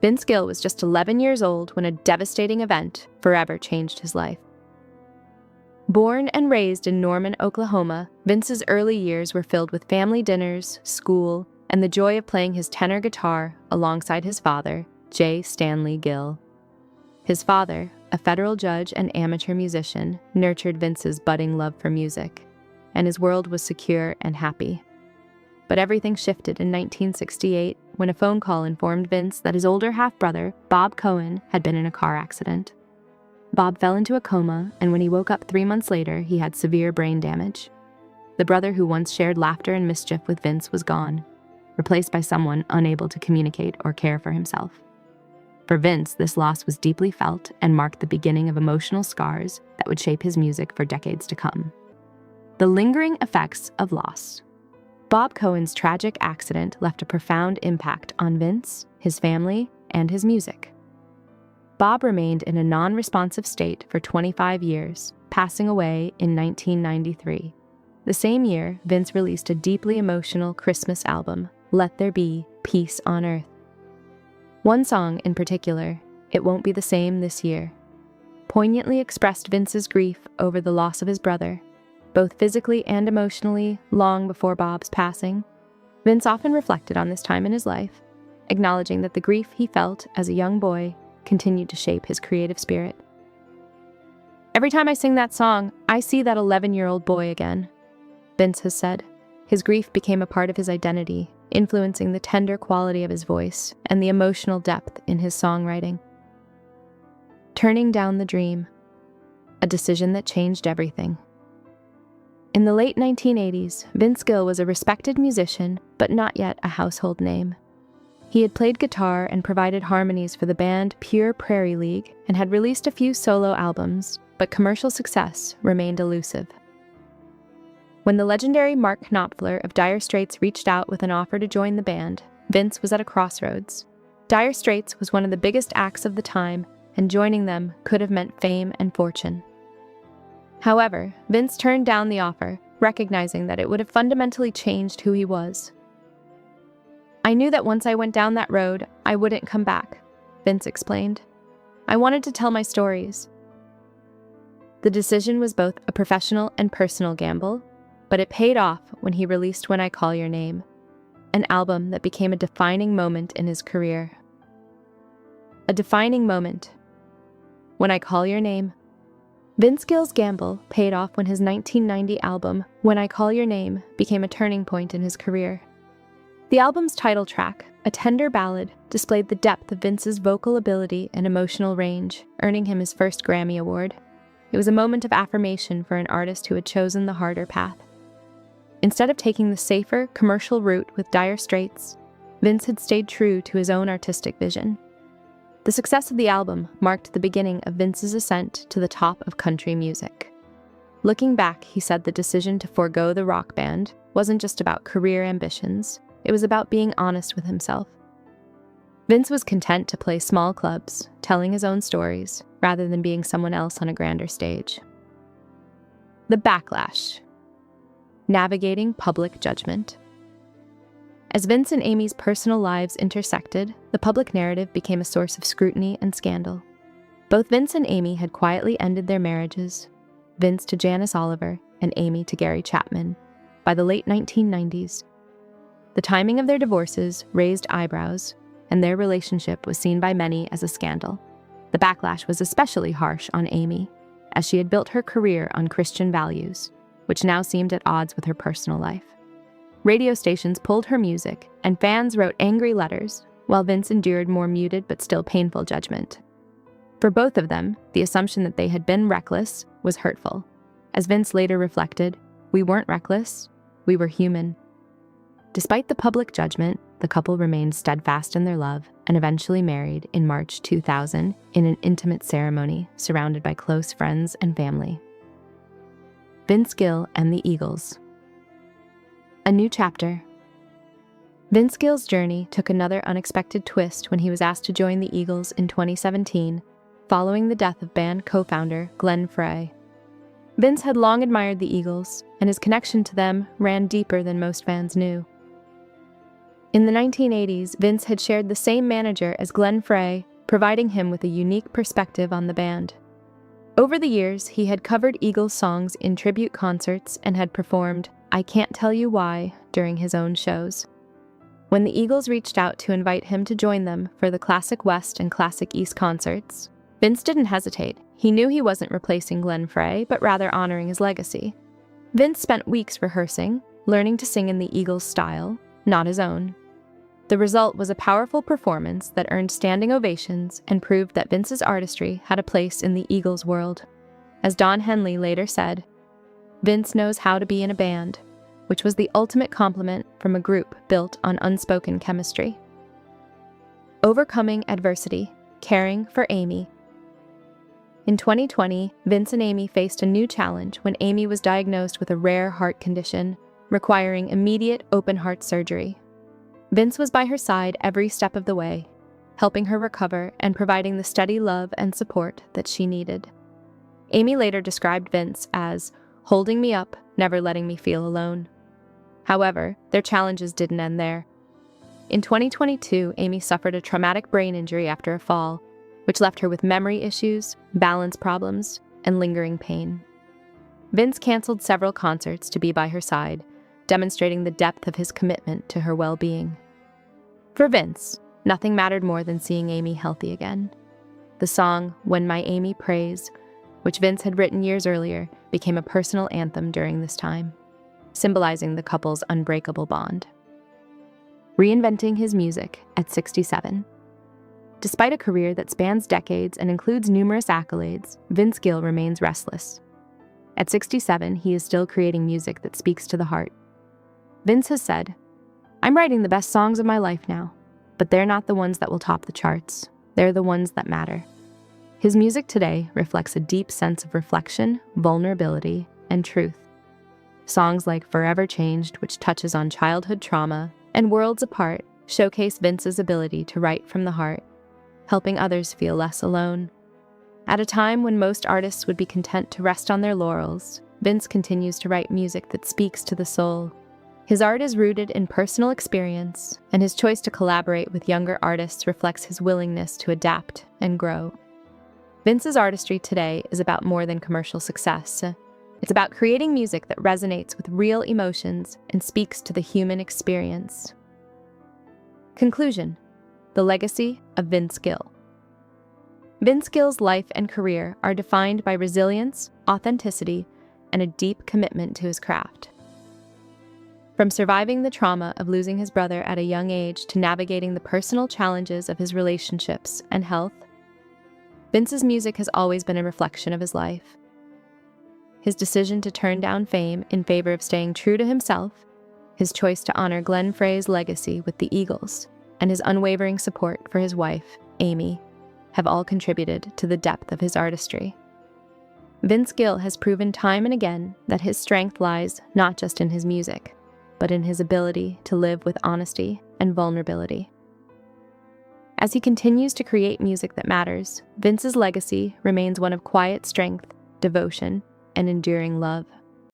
Vince Gill was just 11 years old when a devastating event forever changed his life. Born and raised in Norman, Oklahoma, Vince's early years were filled with family dinners, school, and the joy of playing his tenor guitar alongside his father, J. Stanley Gill. His father, a federal judge and amateur musician, nurtured Vince's budding love for music, and his world was secure and happy. But everything shifted in 1968 when a phone call informed Vince that his older half-brother, Bob Cohen, had been in a car accident. Bob fell into a coma, and when he woke up 3 months later, he had severe brain damage. The brother who once shared laughter and mischief with Vince was gone, replaced by someone unable to communicate or care for himself. For Vince, this loss was deeply felt and marked the beginning of emotional scars that would shape his music for decades to come. The lingering effects of loss. Bob Cohen's tragic accident left a profound impact on Vince, his family, and his music. Bob remained in a non-responsive state for 25 years, passing away in 1993. The same year, Vince released a deeply emotional Christmas album, Let There Be Peace on Earth. One song in particular, It Won't Be the Same This Year, poignantly expressed Vince's grief over the loss of his brother, both physically and emotionally, long before Bob's passing. Vince often reflected on this time in his life, acknowledging that the grief he felt as a young boy continued to shape his creative spirit. "Every time I sing that song, I see that 11-year-old boy again," Vince has said. His grief became a part of his identity, influencing the tender quality of his voice and the emotional depth in his songwriting. Turning down the dream, a decision that changed everything. In the late 1980s, Vince Gill was a respected musician, but not yet a household name. He had played guitar and provided harmonies for the band Pure Prairie League and had released a few solo albums, but commercial success remained elusive. When the legendary Mark Knopfler of Dire Straits reached out with an offer to join the band, Vince was at a crossroads. Dire Straits was one of the biggest acts of the time, and joining them could have meant fame and fortune. However, Vince turned down the offer, recognizing that it would have fundamentally changed who he was. "I knew that once I went down that road, I wouldn't come back," Vince explained. "I wanted to tell my stories." The decision was both a professional and personal gamble, but it paid off when he released When I Call Your Name, an album that became a defining moment in his career. A defining moment. When I Call Your Name. Vince Gill's gamble paid off when his 1990 album, When I Call Your Name, became a turning point in his career. The album's title track, a tender ballad, displayed the depth of Vince's vocal ability and emotional range, earning him his first Grammy Award. It was a moment of affirmation for an artist who had chosen the harder path. Instead of taking the safer, commercial route with Dire Straits, Vince had stayed true to his own artistic vision. The success of the album marked the beginning of Vince's ascent to the top of country music. Looking back, he said the decision to forego the rock band wasn't just about career ambitions, it was about being honest with himself. Vince was content to play small clubs, telling his own stories, rather than being someone else on a grander stage. The backlash. Navigating public judgment. As Vince and Amy's personal lives intersected, the public narrative became a source of scrutiny and scandal. Both Vince and Amy had quietly ended their marriages, Vince to Janice Oliver and Amy to Gary Chapman, by the late 1990s. The timing of their divorces raised eyebrows, and their relationship was seen by many as a scandal. The backlash was especially harsh on Amy, as she had built her career on Christian values, which now seemed at odds with her personal life. Radio stations pulled her music, and fans wrote angry letters, while Vince endured more muted but still painful judgment. For both of them, the assumption that they had been reckless was hurtful. As Vince later reflected, "We weren't reckless, we were human." Despite the public judgment, the couple remained steadfast in their love and eventually married in March 2000 in an intimate ceremony surrounded by close friends and family. Vince Gill and the Eagles. A new chapter. Vince Gill's journey took another unexpected twist when he was asked to join the Eagles in 2017, following the death of band co-founder Glenn Frey. Vince had long admired the Eagles, and his connection to them ran deeper than most fans knew. In the 1980s, Vince had shared the same manager as Glenn Frey, providing him with a unique perspective on the band. Over the years, he had covered Eagles songs in tribute concerts and had performed "I Can't Tell You Why" during his own shows. When the Eagles reached out to invite him to join them for the Classic West and Classic East concerts, Vince didn't hesitate. He knew he wasn't replacing Glenn Frey, but rather honoring his legacy. Vince spent weeks rehearsing, learning to sing in the Eagles' style, not his own. The result was a powerful performance that earned standing ovations and proved that Vince's artistry had a place in the Eagles' world. As Don Henley later said, "Vince knows how to be in a band," which was the ultimate compliment from a group built on unspoken chemistry. Overcoming adversity, caring for Amy. In 2020, Vince and Amy faced a new challenge when Amy was diagnosed with a rare heart condition, requiring immediate open-heart surgery. Vince was by her side every step of the way, helping her recover and providing the steady love and support that she needed. Amy later described Vince as holding me up, never letting me feel alone. However, their challenges didn't end there. In 2022, Amy suffered a traumatic brain injury after a fall, which left her with memory issues, balance problems, and lingering pain. Vince canceled several concerts to be by her side, demonstrating the depth of his commitment to her well-being. For Vince, nothing mattered more than seeing Amy healthy again. The song "When My Amy Prays," which Vince had written years earlier, became a personal anthem during this time, symbolizing the couple's unbreakable bond. Reinventing his music at 67. Despite a career that spans decades and includes numerous accolades, Vince Gill remains restless. At 67, he is still creating music that speaks to the heart. Vince has said, "I'm writing the best songs of my life now, but they're not the ones that will top the charts. They're the ones that matter." His music today reflects a deep sense of reflection, vulnerability, and truth. Songs like "Forever Changed," which touches on childhood trauma, and "Worlds Apart" showcase Vince's ability to write from the heart, helping others feel less alone. At a time when most artists would be content to rest on their laurels, Vince continues to write music that speaks to the soul. His art is rooted in personal experience, and his choice to collaborate with younger artists reflects his willingness to adapt and grow. Vince's artistry today is about more than commercial success. It's about creating music that resonates with real emotions and speaks to the human experience. Conclusion: the legacy of Vince Gill. Vince Gill's life and career are defined by resilience, authenticity, and a deep commitment to his craft. From surviving the trauma of losing his brother at a young age to navigating the personal challenges of his relationships and health, Vince's music has always been a reflection of his life. His decision to turn down fame in favor of staying true to himself, his choice to honor Glenn Frey's legacy with the Eagles, and his unwavering support for his wife, Amy, have all contributed to the depth of his artistry. Vince Gill has proven time and again that his strength lies not just in his music, but in his ability to live with honesty and vulnerability. As he continues to create music that matters, Vince's legacy remains one of quiet strength, devotion, and enduring love.